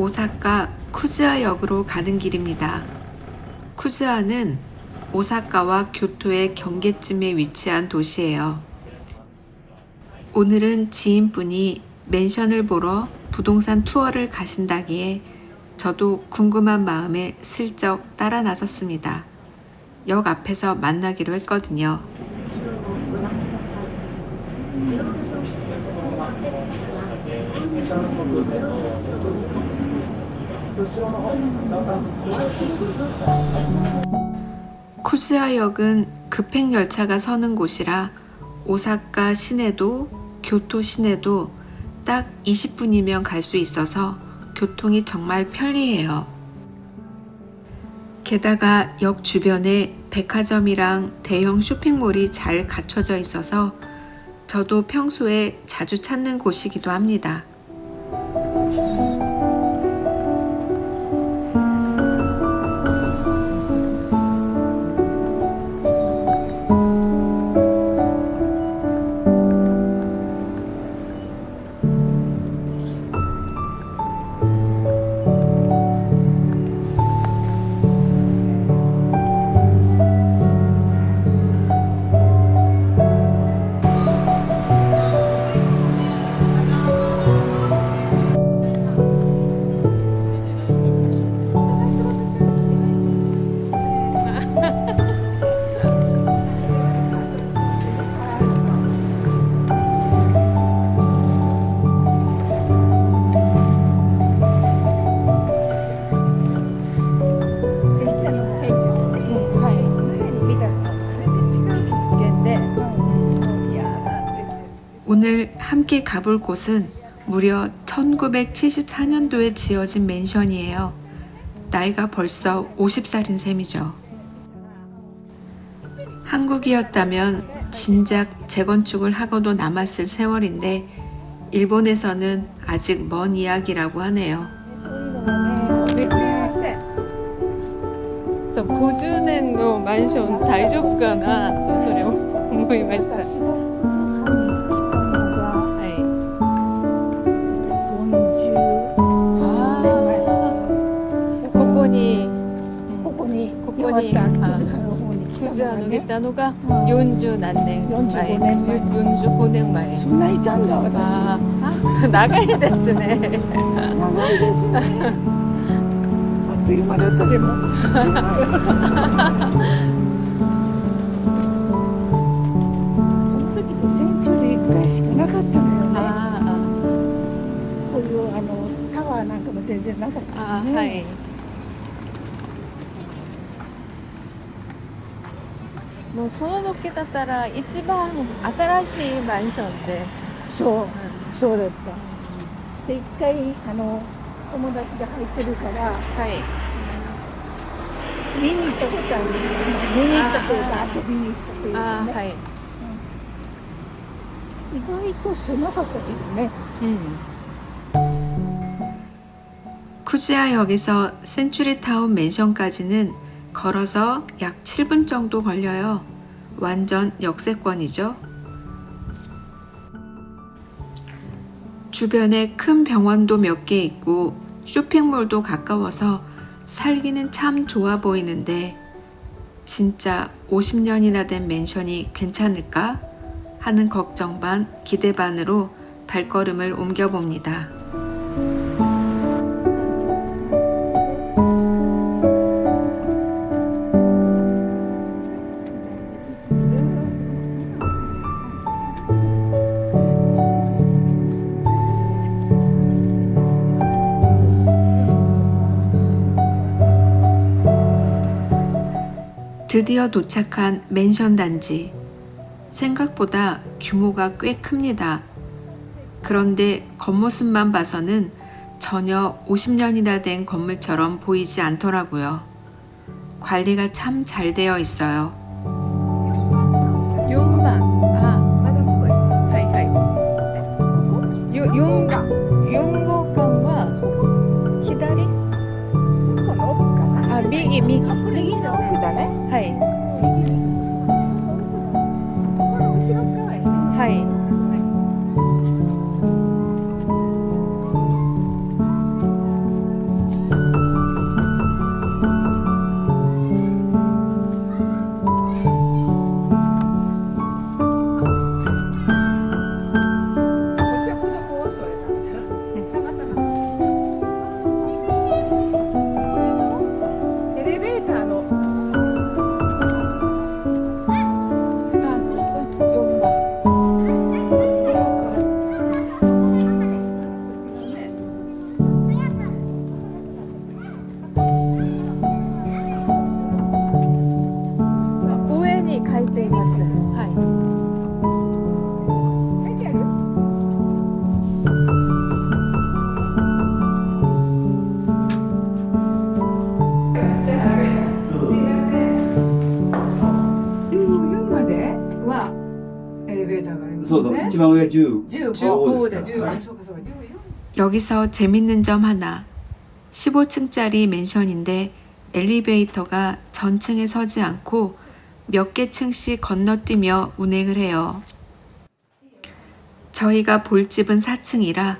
오사카 쿠즈아역으로 가는 길입니다. 쿠즈아는 오사카와 교토의 경계쯤에 위치한 도시예요. 오늘은 지인분이 맨션을 보러 부동산 투어를 가신다기에 저도 궁금한 마음에 슬쩍 따라 나섰습니다. 역 앞에서 만나기로 했거든요. 쿠즈아역은 급행열차가 서는 곳이라 오사카 시내도 교토 시내도 딱 20분이면 갈 수 있어서 교통이 정말 편리해요. 게다가 역 주변에 백화점이랑 대형 쇼핑몰이 잘 갖춰져 있어서 저도 평소에 자주 찾는 곳이기도 합니다. 오늘 함께 가볼 곳은 무려 1974년도에 지어진 맨션이에요. 나이가 벌써 50살인 셈이죠. 한국이었다면 진작 재건축을 하고도 남았을 세월인데 일본에서는 아직 먼 이야기라고 하네요. 50年のマンション大丈夫かなとそれを思いました。クズアの来たのが40何年前、45年前。そんないたんだ私。長いですね。長いですね。あっという間だったでも。その時でセンチュリーぐらいしかなかったのよね。こういうタワーなんかも全然なかったしね。はい。もうその時だったら一番新しいマンションで、そう、そうだった。で一回友達が入ってるから、見に行ったことある。見に行ったというか遊びに行ったというかね。意外と狭かったけどね。쿠즈아역에서 센츄리타운 맨션까지는 걸어서 약 7분 정도 걸려요. 완전 역세권이죠. 주변에 큰 병원도 몇 개 있고 쇼핑몰도 가까워서 살기는 참 좋아 보이는데 진짜 50년이나 된 맨션이 괜찮을까 하는 걱정 반 기대 반으로 발걸음을 옮겨봅니다. 드디어 도착한 맨션 단지. 생각보다 규모가 꽤 큽니다. 그런데 겉모습만 봐서는 전혀 50년이나 된 건물처럼 보이지 않더라고요. 관리가 참 잘 되어 있어요. 4番。はいはい。4号館は左？この奥かな。右の奥だね。はい。この後ろ側やね。はい。番上10。 15ですはいそうかそうか여기서 재밌는 점 하나. 15층짜리 맨션인데 엘리베이터가 전층에 서지 않고 몇 개 층씩 건너뛰며 운행을 해요. 저희가 볼 집은 4층이라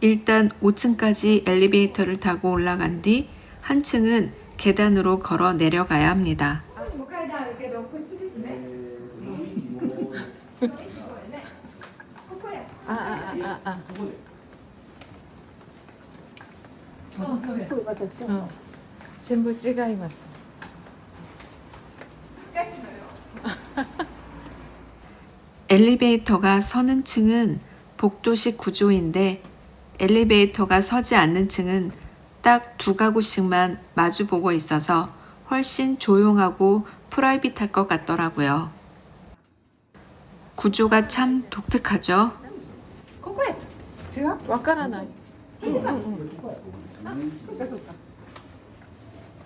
일단 5층까지 엘리베이터를 타고 올라간 뒤 한 층은 계단으로 걸어 내려가야 합니다. 向かいにあるけどこっちですね。ここや。あこれまたちょっと。全部違います 엘리베이터가 서는 층은 복도식 구조인데 엘리베이터가 서지 않는 층은 딱 두 가구씩만 마주보고 있어서 훨씬 조용하고 프라이빗할 것 같더라고요. 구조가 참 독특하죠? ここや。違う？わからないそうかそうか。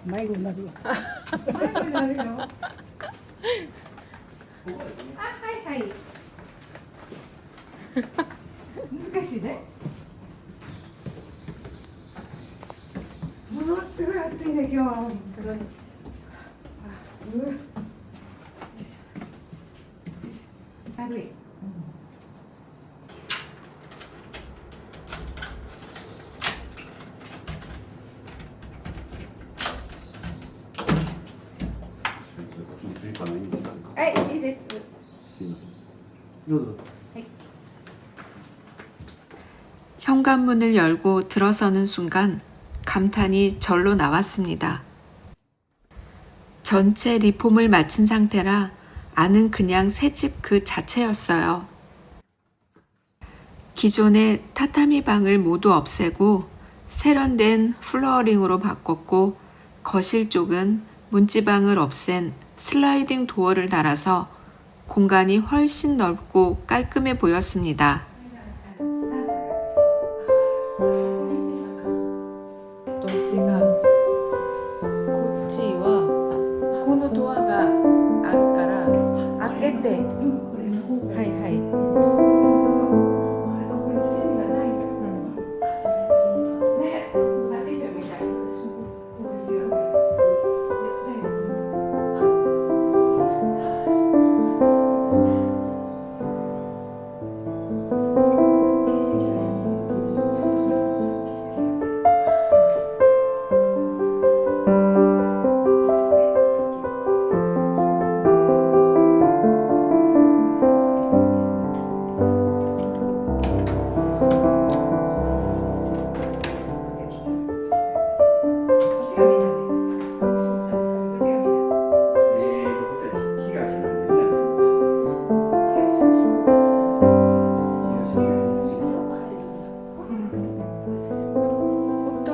迷子になるわ。迷子になるよ。あ、はいはい。難しいね。ものすごい暑いね今日は。本当に。軽い。はい、いいです。すいません。どうぞ。 현관문을 열고 들어서는 순간 감탄이 절로 나왔습니다. 전체 리폼을 마친 상태라 안은 그냥 새집 그 자체였어요. 기존의 타타미 방을 모두 없애고 세련된 플로어링으로 바꿨고 거실 쪽은 문지방을 없앤 슬라이딩 도어를 달아서 공간이 훨씬 넓고 깔끔해 보였습니다. どっちがこっちはこのドアがあるから開けてこれの方が。はいはいそう。ここに線がないから。ね、私みたい。ここに違う。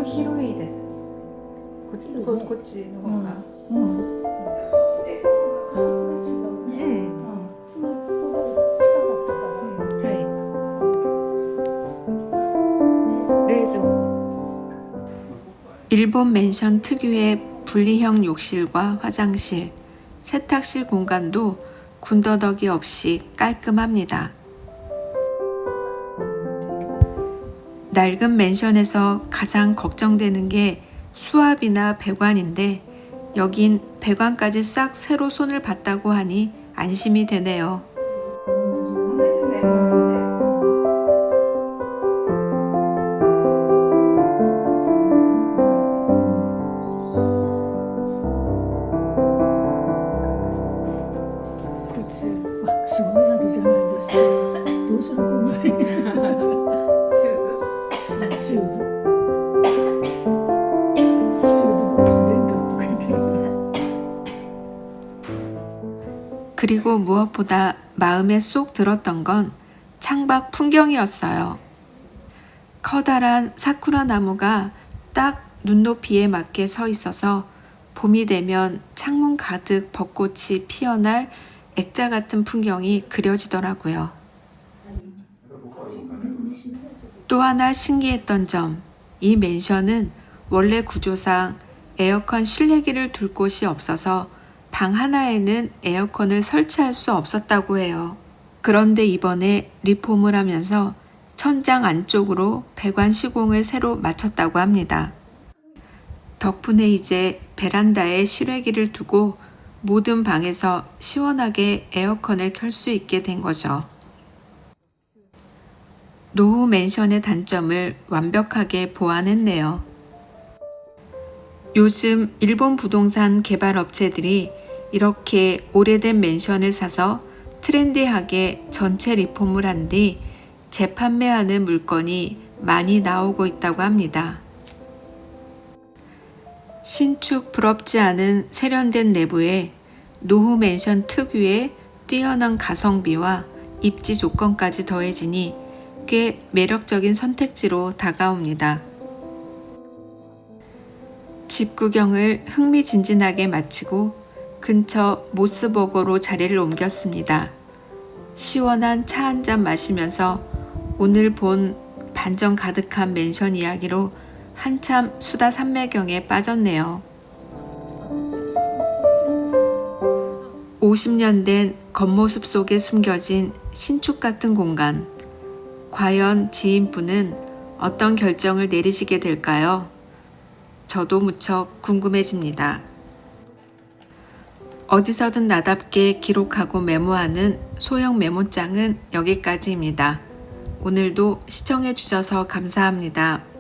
広いです。こっちの方が。冷蔵庫。 일본 맨션 특유의 분리형 욕실과 화장실, 세탁실 공간도 군더더기 없이 깔끔합니다. 낡은 맨션에서 가장 걱정되는 게 수압이나 배관인데 여긴 배관까지 싹 새로 손을 봤다고 하니 안심이 되네요.靴。あ、すごいあるじゃないですか。どうするこんなに。シューズ。シューズボックスレンタルとか言ってる。 그리고 무엇보다 마음에 쏙 들었던 건 창밖 풍경이었어요. 커다란 사쿠라 나무가 딱 눈높이에 맞게 서 있어서 봄이 되면 창문 가득 벚꽃이 피어날 액자 같은 풍경이 그려지더라고요. 또 하나 신기했던 점, 이 맨션은 원래 구조상 에어컨 실내기를 둘 곳이 없어서 방 하나에는 에어컨을 설치할 수 없었다고 해요. 그런데 이번에 리폼을 하면서 천장 안쪽으로 배관 시공을 새로 마쳤다고 합니다. 덕분에 이제 베란다에 실외기를 두고 모든 방에서 시원하게 에어컨을 켤 수 있게 된 거죠. 노후 맨션의 단점을 완벽하게 보완했네요. 요즘 일본 부동산 개발 업체들이 이렇게 오래된 맨션을 사서 트렌디하게 전체 리폼을 한 뒤 재판매하는 물건이 많이 나오고 있다고 합니다. 신축 부럽지 않은 세련된 내부에 노후 맨션 특유의 뛰어난 가성비와 입지 조건까지 더해지니 꽤 매력적인 선택지로 다가옵니다. 집 구경을 흥미진진하게 마치고 근처 모스버거로 자리를 옮겼습니다. 시원한 차 한 잔 마시면서 오늘 본 반전 가득한 맨션 이야기로 한참 수다 산매경에 빠졌네요. 50년 된 겉모습 속에 숨겨진 신축 같은 공간. 과연 지인분은 어떤 결정을 내리시게 될까요? 저도 무척 궁금해집니다. 어디서든 나답게 기록하고 메모하는 소형 메모장은 여기까지입니다. 오늘도 시청해 주셔서 감사합니다.